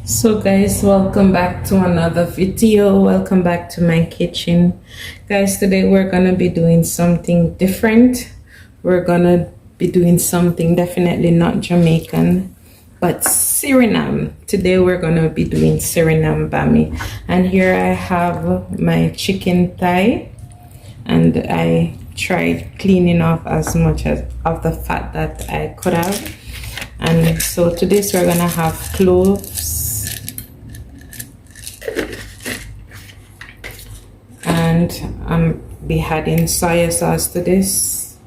So guys, welcome back to another video. Welcome back to my kitchen. Guys, today we're gonna be doing something different. We're gonna be doing something definitely not Jamaican, but Suriname. Today we're gonna be doing Suriname bami. And here I have my chicken thigh, and I tried cleaning off as much as of the fat that I could have. And so to this we're gonna have cloves, and be adding soy sauce to this.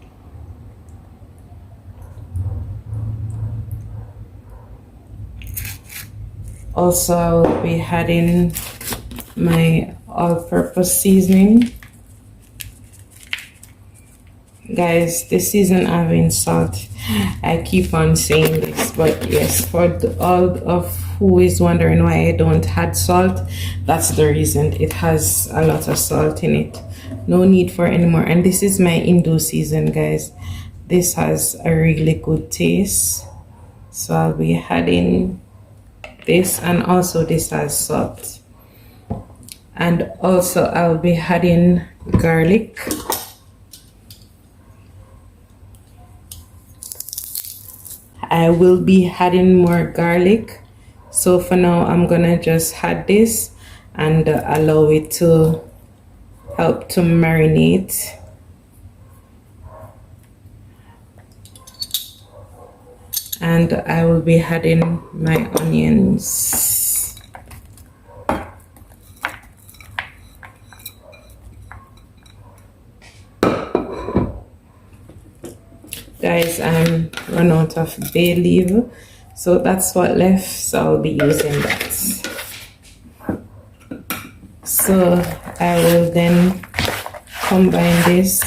Also, I will be adding my all-purpose seasoning. Guys, this isn't having salt. I keep on saying this, but yes, for all of who is wondering why I don't add salt, that's the reason. It has a lot of salt in it. No need for any more. And this is my Indo season, guys. This has a really good taste. So I'll be adding this, and also this has salt. And also I'll be adding garlic. I will be adding more garlic. So for now, I'm gonna just add this and allow it to help to marinate. And I will be adding my onions. Guys, I'm run out of bay leaf, so that's what left, so I'll be using that. So I will then combine this.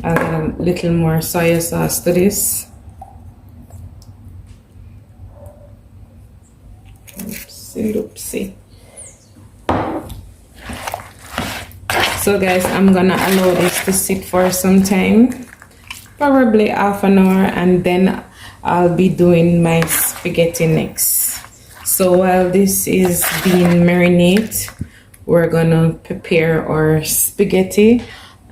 I'll add a little more soy sauce to this. Oopsie. So guys, I'm gonna allow this to sit for some time, probably half an hour, and then I'll be doing my spaghetti next. So while this is being marinated, we're gonna prepare our spaghetti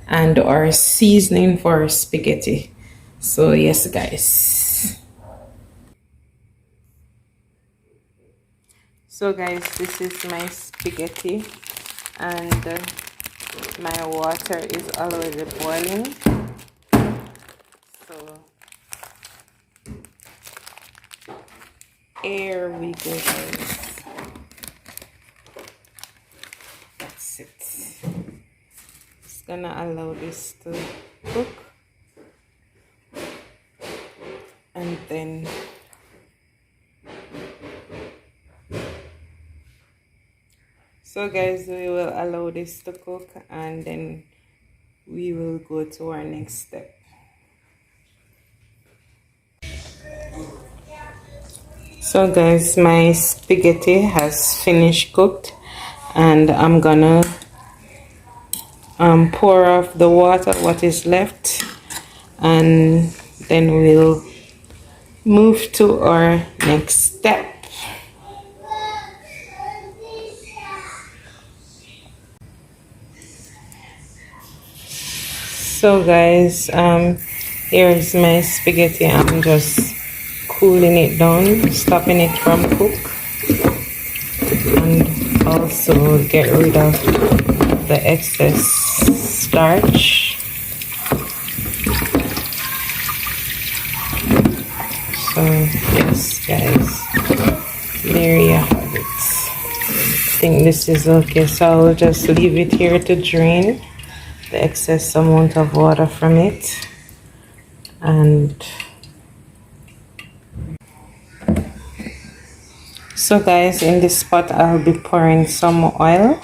and our seasoning for our spaghetti. So yes guys. So guys, this is my spaghetti, and my water is already boiling. So here we go guys. That's it. Just gonna allow this to cook, and then so guys, we will allow this to cook, and then we will go to our next step. So guys, my spaghetti has finished cooked, and I'm gonna pour off the water, what is left, and then we'll move to our next step. So guys, here's my spaghetti. I'm just cooling it down, stopping it from cook, and also get rid of the excess starch. So yes guys, there you have it. I think this is okay, so I'll just leave it here to drain the excess amount of water from it. And so guys, in this pot I'll be pouring some oil,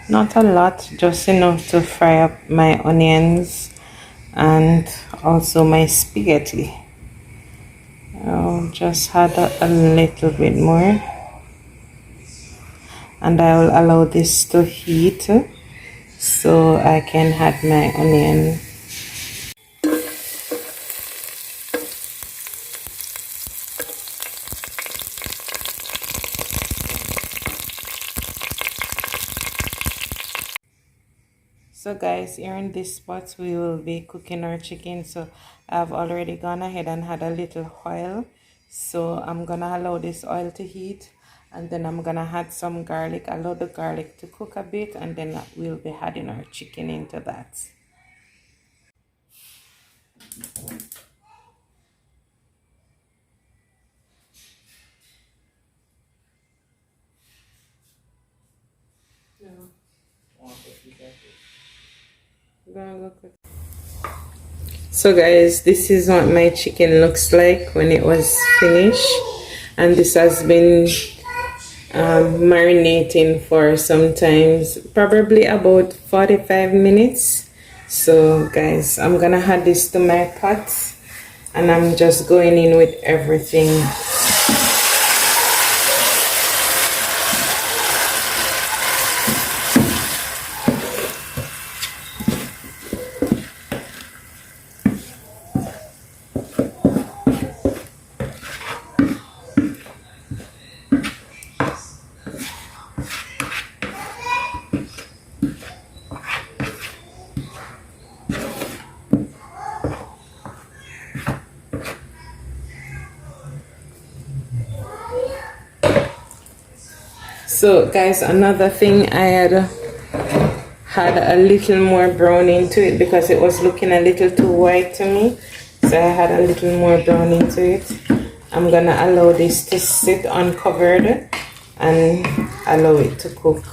not a lot, just enough to fry up my onions and also my spaghetti. I'll just add a little bit more. and I will allow this to heat so I can add my onion. So guys, here in this spot we will be cooking our chicken. So I've already gone ahead and had a little oil, so I'm gonna allow this oil to heat, and then I'm gonna add some garlic, allow the garlic to cook a bit, and then we'll be adding our chicken into that. So guys, this is what my chicken looks like when it was finished, and this has been marinating for sometimes probably about 45 minutes. So guys, I'm gonna add this to my pot, and I'm just going in with everything. So guys, another thing, I had a little more brown into it because it was looking a little too white to me, so I had a little more brown into it. I'm gonna allow this to sit uncovered and allow it to cook.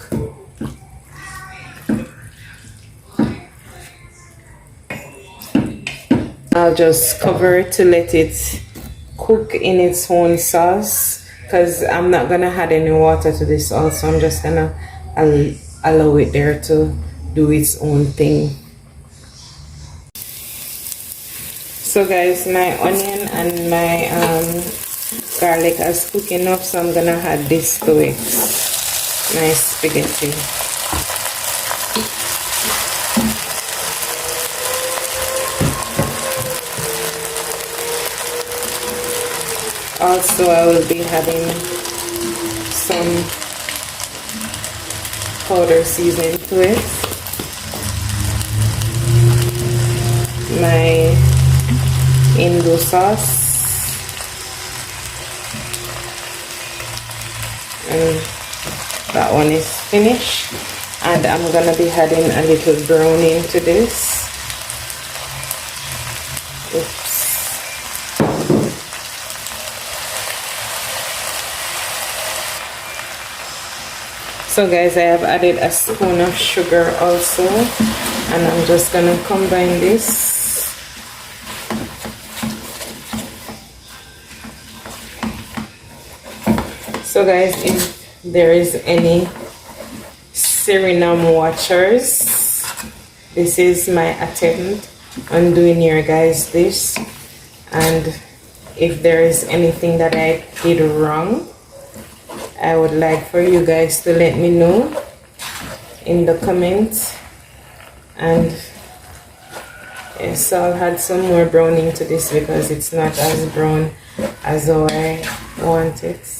I'll just cover it to let it cook in its own sauce, because I'm not gonna add any water to this also. I'm just gonna allow it there to do its own thing. So guys, my onion and my garlic is cooking enough, so I'm gonna add this to it. Nice spaghetti. Also, I will be having some powder seasoning to it. My Indo sauce. And that one is finished. And I'm gonna be adding a little brownie into this. Oops. So guys, I have added a spoon of sugar also, and I'm just gonna combine this. So guys, if there is any Suriname watchers, this is my attempt on doing your guys' dish, and if there is anything that I did wrong, I would like for you guys to let me know in the comments. And yes, I'll add some more browning to this because it's not as brown as how I want it.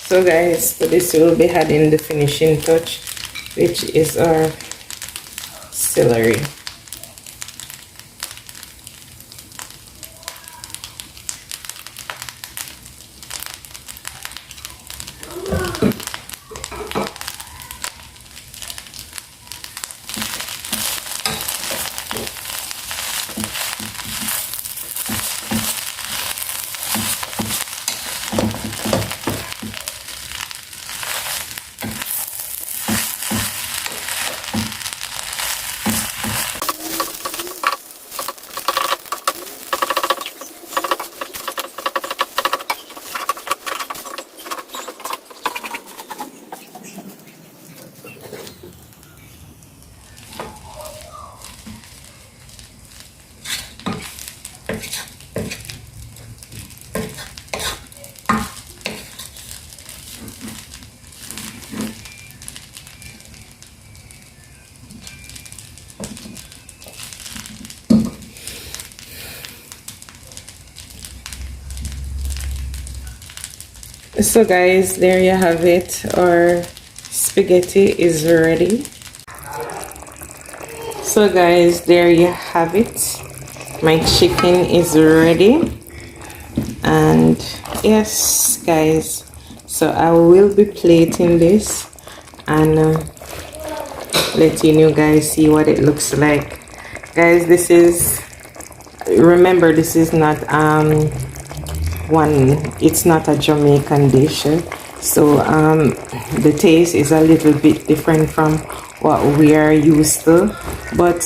So guys, for this we will be adding the finishing touch, which is our celery. So guys, there you have it. Our spaghetti is ready. So guys, there you have it. My chicken is ready. And yes guys, so I will be plating this and letting you guys see what it looks like. Guys, this is, remember, this is not it's not a Jamaican dish, so the taste is a little bit different from what we are used to, but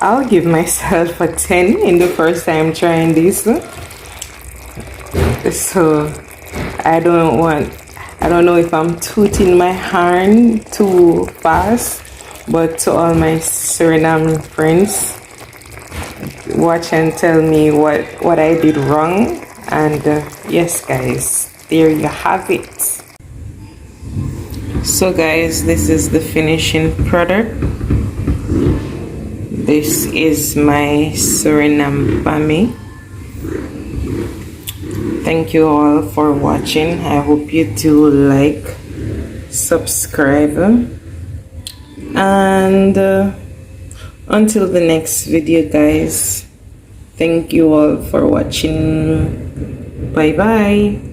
I'll give myself a 10 in the first time trying this. So I don't know if I'm tooting my horn too fast, but to all my Suriname friends, watch and tell me what I did wrong. And yes guys, there you have it. So guys, this is the finishing product. This is my Suriname bami. Thank you all for watching. I hope you do like, subscribe, and until the next video guys, thank you all for watching. Bye bye.